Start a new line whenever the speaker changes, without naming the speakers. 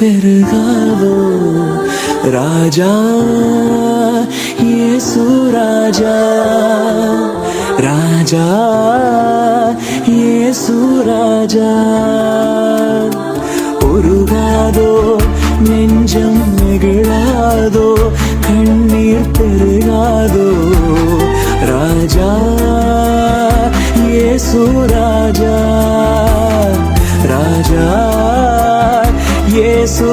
பெருகாதோ ராஜா இயேசு ராஜா ராஜா இயேசு ராஜா உருகாதோ நெஞ்சம் நெகிழாதோ கண்ணீர் பெருகாதோ ராஜா இயேசு ராஜா ராஜா இயேசு